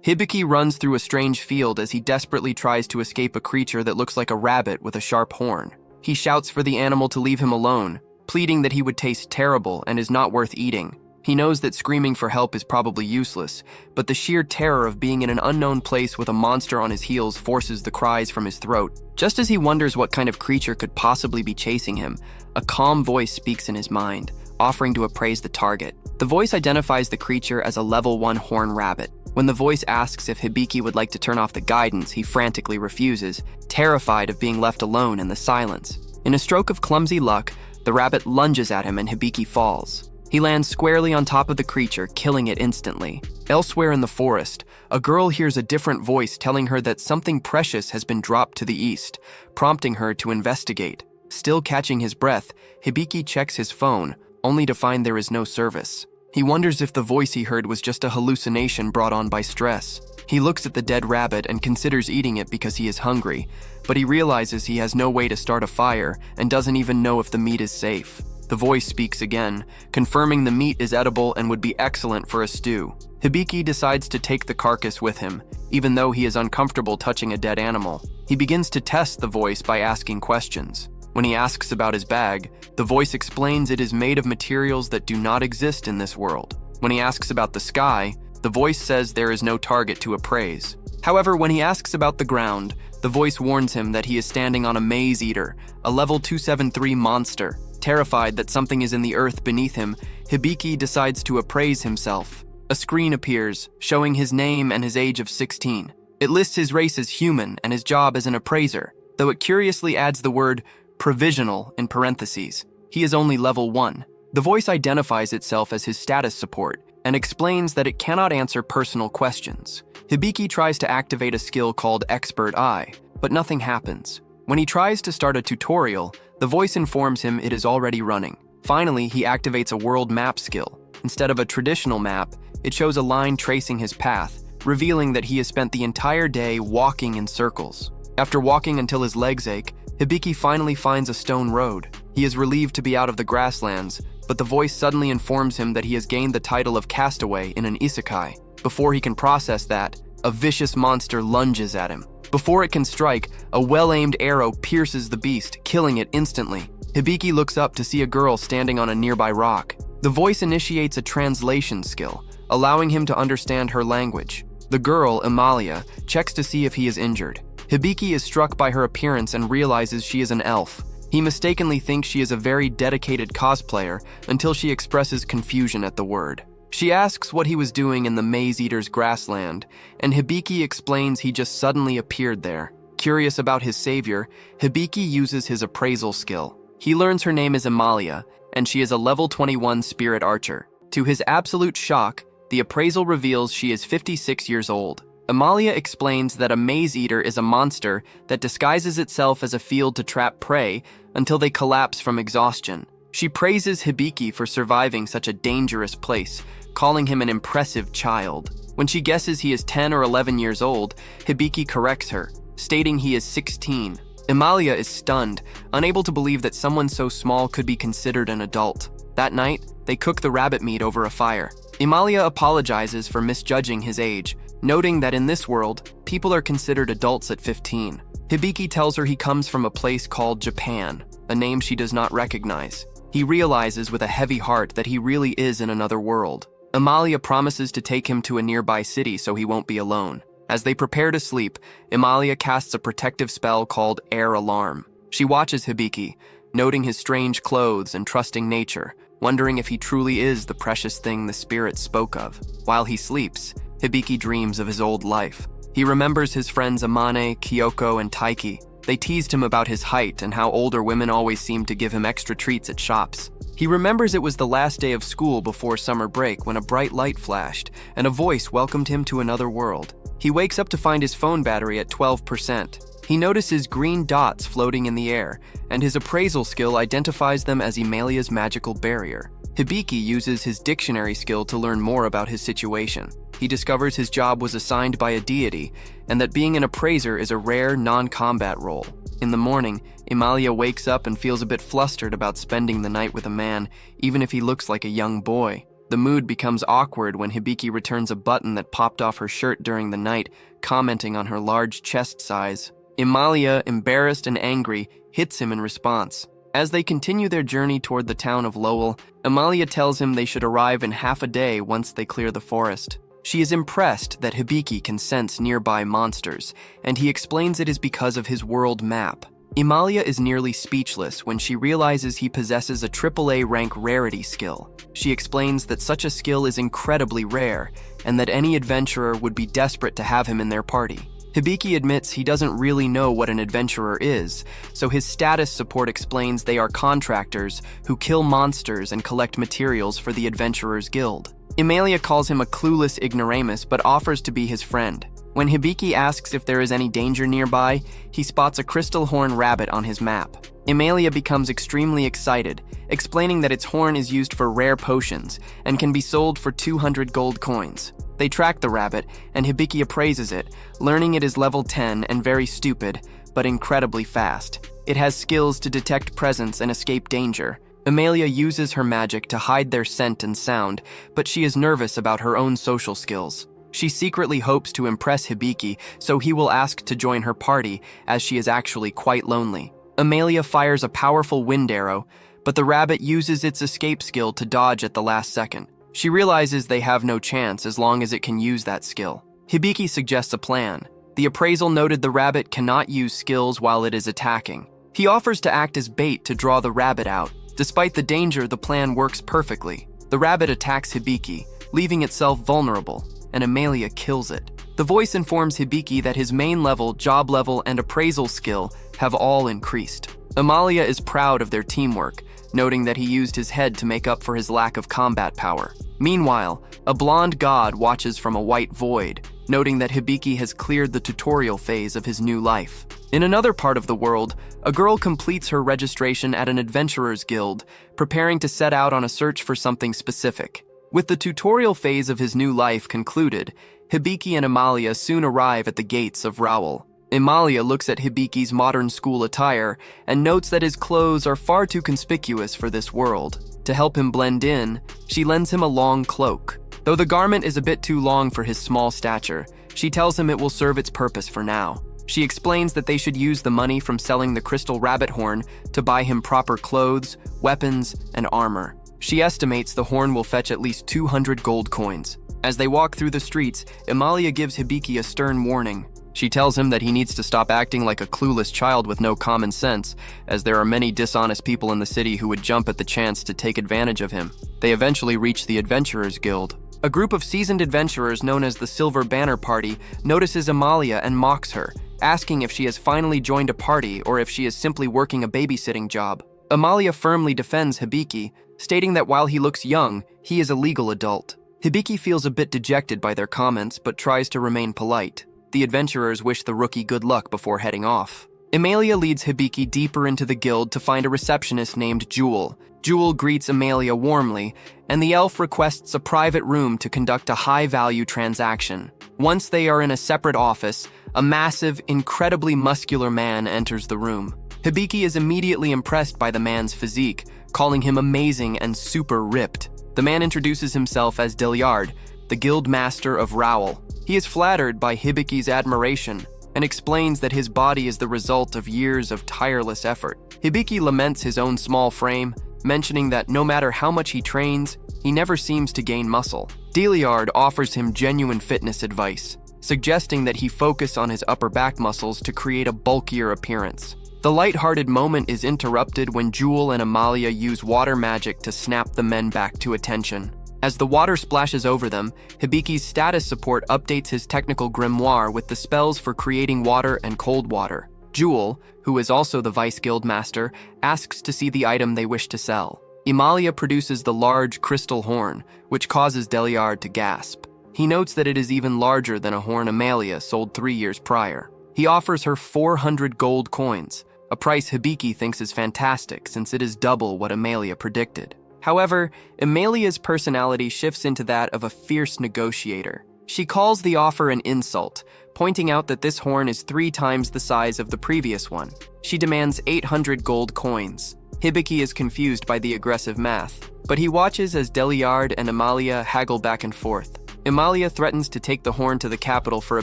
Hibiki runs through a strange field as he desperately tries to escape a creature that looks like a rabbit with a sharp horn. He shouts for the animal to leave him alone, pleading that he would taste terrible and is not worth eating. He knows that screaming for help is probably useless, but the sheer terror of being in an unknown place with a monster on his heels forces the cries from his throat. Just as he wonders what kind of creature could possibly be chasing him, a calm voice speaks in his mind, offering to appraise the target. The voice identifies the creature as a level 1 horn rabbit. When the voice asks if Hibiki would like to turn off the guidance, he frantically refuses, terrified of being left alone in the silence. In a stroke of clumsy luck, the rabbit lunges at him and Hibiki falls. He lands squarely on top of the creature, killing it instantly. Elsewhere in the forest, a girl hears a different voice telling her that something precious has been dropped to the east, prompting her to investigate. Still catching his breath, Hibiki checks his phone, only to find there is no service. He wonders if the voice he heard was just a hallucination brought on by stress. He looks at the dead rabbit and considers eating it because he is hungry, but he realizes he has no way to start a fire and doesn't even know if the meat is safe. The voice speaks again, confirming the meat is edible and would be excellent for a stew. Hibiki decides to take the carcass with him, even though he is uncomfortable touching a dead animal. He begins to test the voice by asking questions. When he asks about his bag, the voice explains it is made of materials that do not exist in this world. When he asks about the sky, the voice says there is no target to appraise. However, when he asks about the ground, the voice warns him that he is standing on a maze eater, a level 273 monster. Terrified that something is in the earth beneath him, Hibiki decides to appraise himself. A screen appears, showing his name and his age of 16. It lists his race as human and his job as an appraiser, though it curiously adds the word provisional in parentheses. He is only level 1. The voice identifies itself as his status support and explains that it cannot answer personal questions. Hibiki tries to activate a skill called Expert Eye, but nothing happens. When he tries to start a tutorial, the voice informs him it is already running. Finally, he activates a world map skill. Instead of a traditional map, it shows a line tracing his path, revealing that he has spent the entire day walking in circles. After walking until his legs ache, Hibiki finally finds a stone road. He is relieved to be out of the grasslands, but the voice suddenly informs him that he has gained the title of castaway in an isekai. Before he can process that, a vicious monster lunges at him. Before it can strike, a well-aimed arrow pierces the beast, killing it instantly. Hibiki looks up to see a girl standing on a nearby rock. The voice initiates a translation skill, allowing him to understand her language. The girl, Amalia, checks to see if he is injured. Hibiki is struck by her appearance and realizes she is an elf. He mistakenly thinks she is a very dedicated cosplayer until she expresses confusion at the word. She asks what he was doing in the Maze Eater's grassland, and Hibiki explains he just suddenly appeared there. Curious about his savior, Hibiki uses his appraisal skill. He learns her name is Amalia, and she is a level 21 spirit archer. To his absolute shock, the appraisal reveals she is 56 years old. Amalia explains that a Maze Eater is a monster that disguises itself as a field to trap prey until they collapse from exhaustion. She praises Hibiki for surviving such a dangerous place, calling him an impressive child. When she guesses he is 10 or 11 years old, Hibiki corrects her, stating he is 16. Amalia is stunned, unable to believe that someone so small could be considered an adult. That night, they cook the rabbit meat over a fire. Amalia apologizes for misjudging his age, noting that in this world, people are considered adults at 15. Hibiki tells her he comes from a place called Japan, a name she does not recognize. He realizes with a heavy heart that he really is in another world. Amalia promises to take him to a nearby city so he won't be alone. As they prepare to sleep, Amalia casts a protective spell called Air Alarm. She watches Hibiki, noting his strange clothes and trusting nature, wondering if he truly is the precious thing the spirit spoke of. While he sleeps, Hibiki dreams of his old life. He remembers his friends Amane, Kyoko, and Taiki. They teased him about his height and how older women always seemed to give him extra treats at shops. He remembers it was the last day of school before summer break when a bright light flashed and a voice welcomed him to another world. He wakes up to find his phone battery at 12%. He notices green dots floating in the air, and his appraisal skill identifies them as Amalia's magical barrier. Hibiki uses his dictionary skill to learn more about his situation. He discovers his job was assigned by a deity, and that being an appraiser is a rare, non-combat role. In the morning, Amalia wakes up and feels a bit flustered about spending the night with a man, even if he looks like a young boy. The mood becomes awkward when Hibiki returns a button that popped off her shirt during the night, commenting on her large chest size. Emalia, embarrassed and angry, hits him in response. As they continue their journey toward the town of Lowell, Emalia tells him they should arrive in half a day once they clear the forest. She is impressed that Hibiki can sense nearby monsters, and he explains it is because of his world map. Emalia is nearly speechless when she realizes he possesses a AAA rank rarity skill. She explains that such a skill is incredibly rare, and that any adventurer would be desperate to have him in their party. Hibiki admits he doesn't really know what an adventurer is, so his status support explains they are contractors who kill monsters and collect materials for the Adventurers Guild. Emalia calls him a clueless ignoramus but offers to be his friend. When Hibiki asks if there is any danger nearby, he spots a crystal horn rabbit on his map. Emalia becomes extremely excited, explaining that its horn is used for rare potions and can be sold for 200 gold coins. They track the rabbit, and Hibiki appraises it, learning it is level 10 and very stupid, but incredibly fast. It has skills to detect presence and escape danger. Emalia uses her magic to hide their scent and sound, but she is nervous about her own social skills. She secretly hopes to impress Hibiki, so he will ask to join her party, as she is actually quite lonely. Emalia fires a powerful wind arrow, but the rabbit uses its escape skill to dodge at the last second. She realizes they have no chance as long as it can use that skill. Hibiki suggests a plan. The appraisal noted the rabbit cannot use skills while it is attacking. He offers to act as bait to draw the rabbit out. Despite the danger, the plan works perfectly. The rabbit attacks Hibiki, leaving itself vulnerable, and Emalia kills it. The voice informs Hibiki that his main level, job level, and appraisal skill have all increased. Emalia is proud of their teamwork, noting that he used his head to make up for his lack of combat power. Meanwhile, a blonde god watches from a white void, noting that Hibiki has cleared the tutorial phase of his new life. In another part of the world, a girl completes her registration at an adventurer's guild, preparing to set out on a search for something specific. With the tutorial phase of his new life concluded, Hibiki and Emalia soon arrive at the gates of Rowell. Emalia looks at Hibiki's modern school attire and notes that his clothes are far too conspicuous for this world. To help him blend in, she lends him a long cloak. Though the garment is a bit too long for his small stature, she tells him it will serve its purpose for now. She explains that they should use the money from selling the crystal rabbit horn to buy him proper clothes, weapons, and armor. She estimates the horn will fetch at least 200 gold coins. As they walk through the streets, Emalia gives Hibiki a stern warning. She tells him that he needs to stop acting like a clueless child with no common sense, as there are many dishonest people in the city who would jump at the chance to take advantage of him. They eventually reach the Adventurers Guild. A group of seasoned adventurers known as the Silver Banner Party notices Emalia and mocks her, asking if she has finally joined a party or if she is simply working a babysitting job. Emalia firmly defends Hibiki, stating that while he looks young, he is a legal adult. Hibiki feels a bit dejected by their comments but tries to remain polite. The adventurers wish the rookie good luck before heading off. Emalia leads Hibiki deeper into the guild to find a receptionist named Jewel. Jewel greets Emalia warmly, and the elf requests a private room to conduct a high-value transaction. Once they are in a separate office, a massive, incredibly muscular man enters the room. Hibiki is immediately impressed by the man's physique, calling him amazing and super ripped. The man introduces himself as Deliard, the guild master of Rowell. He is flattered by Hibiki's admiration and explains that his body is the result of years of tireless effort. Hibiki laments his own small frame, mentioning that no matter how much he trains, he never seems to gain muscle. Deliard offers him genuine fitness advice, suggesting that he focus on his upper back muscles to create a bulkier appearance. The light-hearted moment is interrupted when Jewel and Emalia use water magic to snap the men back to attention. As the water splashes over them, Hibiki's status support updates his technical grimoire with the spells for creating water and cold water. Jewel, who is also the Vice Guild Master, asks to see the item they wish to sell. Emalia produces the large crystal horn, which causes Deliard to gasp. He notes that it is even larger than a horn Emalia sold 3 years prior. He offers her 400 gold coins, a price Hibiki thinks is fantastic since it is double what Emalia predicted. However, Emalia's personality shifts into that of a fierce negotiator. She calls the offer an insult, pointing out that this horn is 3 times the size of the previous one. She demands 800 gold coins. Hibiki is confused by the aggressive math, but he watches as Deliard and Amalia haggle back and forth. Amalia threatens to take the horn to the capital for a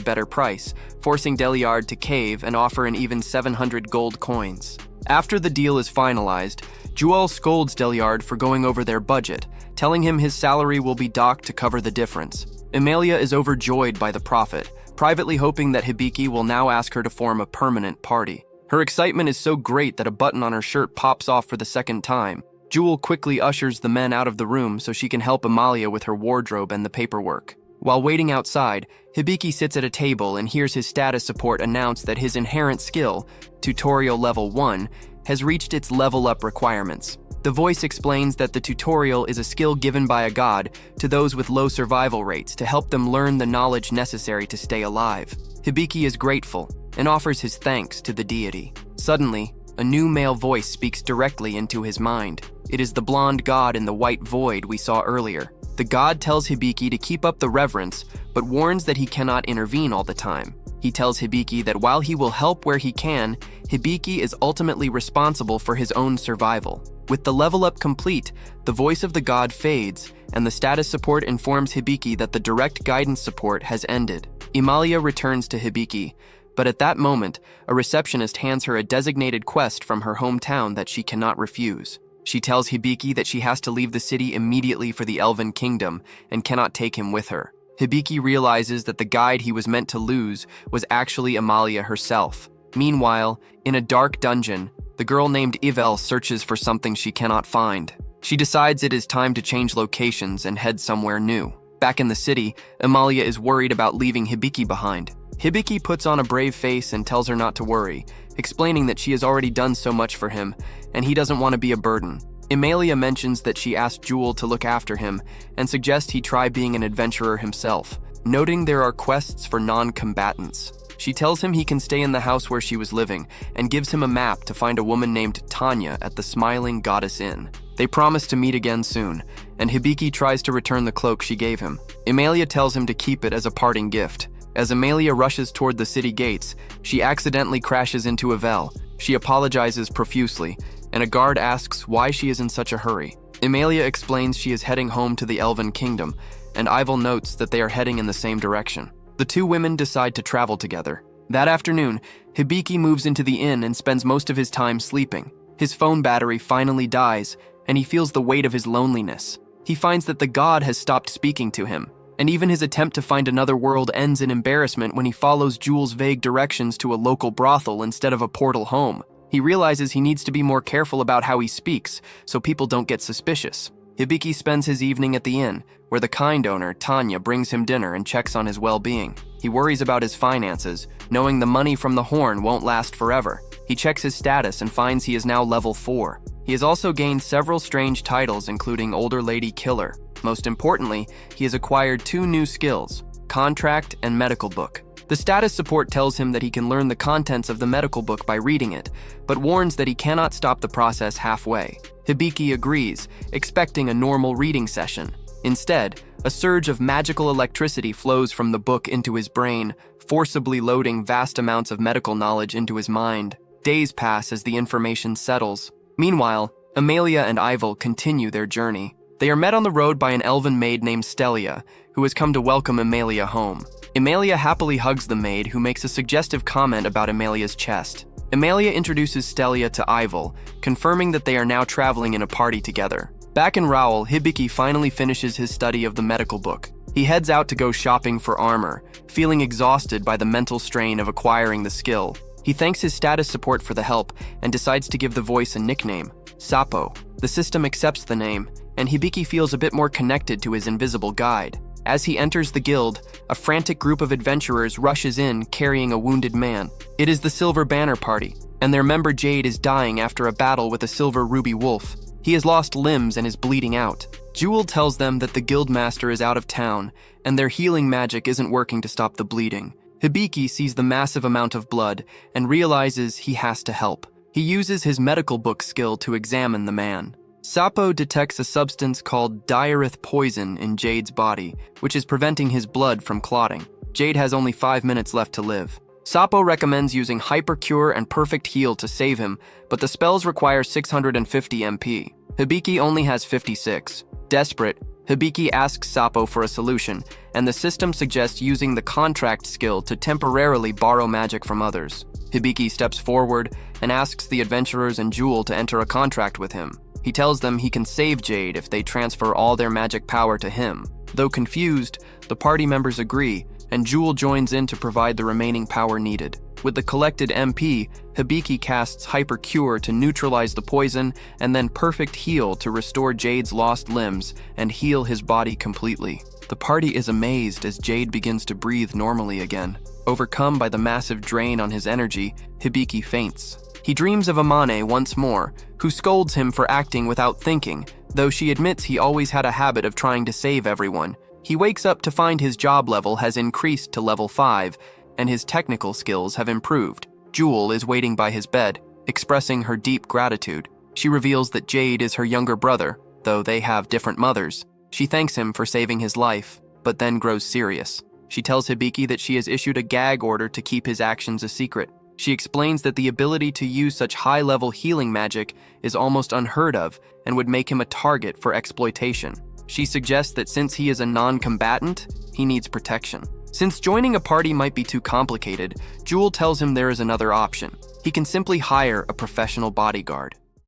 better price, forcing Deliard to cave and offer an even 700 gold coins. After the deal is finalized, Jewel scolds Deliard for going over their budget, telling him his salary will be docked to cover the difference. Amalia is overjoyed by the profit, privately hoping that Hibiki will now ask her to form a permanent party. Her excitement is so great that a button on her shirt pops off for the second time. Jewel quickly ushers the men out of the room so she can help Amalia with her wardrobe and the paperwork. While waiting outside, Hibiki sits at a table and hears his status support announce that his inherent skill, Tutorial Level 1, has reached its level up requirements. The voice explains that the tutorial is a skill given by a god to those with low survival rates to help them learn the knowledge necessary to stay alive. Hibiki is grateful and offers his thanks to the deity. Suddenly, a new male voice speaks directly into his mind. It is the blonde god in the white void we saw earlier. The god tells Hibiki to keep up the reverence, but warns that he cannot intervene all the time. He tells Hibiki that while he will help where he can, Hibiki is ultimately responsible for his own survival. With the level up complete, the voice of the god fades, and the status support informs Hibiki that the direct guidance support has ended. Amalia returns to Hibiki, but at that moment, a receptionist hands her a designated quest from her hometown that she cannot refuse. She tells Hibiki that she has to leave the city immediately for the Elven Kingdom and cannot take him with her. Hibiki realizes that the guide he was meant to lose was actually Amalia herself. Meanwhile, in a dark dungeon, the girl named Yvel searches for something she cannot find. She decides it is time to change locations and head somewhere new. Back in the city, Amalia is worried about leaving Hibiki behind. Hibiki puts on a brave face and tells her not to worry, explaining that she has already done so much for him, and he doesn't want to be a burden. Amalia mentions that she asked Jewel to look after him and suggests he try being an adventurer himself, noting there are quests for non-combatants. She tells him he can stay in the house where she was living and gives him a map to find a woman named Tanya at the Smiling Goddess Inn. They promise to meet again soon, and Hibiki tries to return the cloak she gave him. Amalia tells him to keep it as a parting gift. As Amalia rushes toward the city gates, she accidentally crashes into Yvel. She apologizes profusely, and a guard asks why she is in such a hurry. Amalia explains she is heading home to the Elven Kingdom, and Yvel notes that they are heading in the same direction. The two women decide to travel together. That afternoon, Hibiki moves into the inn and spends most of his time sleeping. His phone battery finally dies, and he feels the weight of his loneliness. He finds that the god has stopped speaking to him, and even his attempt to find another world ends in embarrassment when he follows Jewel's vague directions to a local brothel instead of a portal home. He realizes he needs to be more careful about how he speaks, so people don't get suspicious. Hibiki spends his evening at the inn, where the kind owner, Tanya, brings him dinner and checks on his well-being. He worries about his finances, knowing the money from the horn won't last forever. He checks his status and finds he is now level 4. He has also gained several strange titles, including Older Lady Killer. Most importantly, he has acquired 2 new skills, Contract and Medical Book. The status support tells him that he can learn the contents of the medical book by reading it, but warns that he cannot stop the process halfway. Hibiki agrees, expecting a normal reading session. Instead, a surge of magical electricity flows from the book into his brain, forcibly loading vast amounts of medical knowledge into his mind. Days pass as the information settles. Meanwhile, Amalia and Yvel continue their journey. They are met on the road by an elven maid named Stelia, who has come to welcome Amalia home. Amalia happily hugs the maid, who makes a suggestive comment about Amalia's chest. Amalia introduces Stelia to Yvel, confirming that they are now traveling in a party together. Back in Raoul, Hibiki finally finishes his study of the medical book. He heads out to go shopping for armor, feeling exhausted by the mental strain of acquiring the skill. He thanks his status support for the help and decides to give the voice a nickname, Sapo. The system accepts the name, and Hibiki feels a bit more connected to his invisible guide. As he enters the guild, a frantic group of adventurers rushes in carrying a wounded man. It is the Silver Banner Party, and their member Jade is dying after a battle with a silver ruby wolf. He has lost limbs and is bleeding out. Jewel tells them that the guildmaster is out of town, and their healing magic isn't working to stop the bleeding. Hibiki sees the massive amount of blood and realizes he has to help. He uses his medical book skill to examine the man. Sapo detects a substance called diarith poison in Jade's body, which is preventing his blood from clotting. Jade has only 5 minutes left to live. Sapo recommends using Hypercure and Perfect Heal to save him, but the spells require 650 MP. Hibiki only has 56. Desperate, Hibiki asks Sapo for a solution, and the system suggests using the contract skill to temporarily borrow magic from others. Hibiki steps forward and asks the adventurers and Jewel to enter a contract with him. He tells them he can save Jade if they transfer all their magic power to him. Though confused, the party members agree, and Jewel joins in to provide the remaining power needed. With the collected MP, Hibiki casts Hypercure to neutralize the poison, and then Perfect Heal to restore Jade's lost limbs and heal his body completely. The party is amazed as Jade begins to breathe normally again. Overcome by the massive drain on his energy, Hibiki faints. He dreams of Amane once more, who scolds him for acting without thinking, though she admits he always had a habit of trying to save everyone. He wakes up to find his job level has increased to level 5, and his technical skills have improved. Jewel is waiting by his bed, expressing her deep gratitude. She reveals that Jade is her younger brother, though they have different mothers. She thanks him for saving his life, but then grows serious. She tells Hibiki that she has issued a gag order to keep his actions a secret. She explains that the ability to use such high-level healing magic is almost unheard of and would make him a target for exploitation. She suggests that since he is a non-combatant, he needs protection. Since joining a party might be too complicated, Jewel tells him there is another option. He can simply hire a professional bodyguard.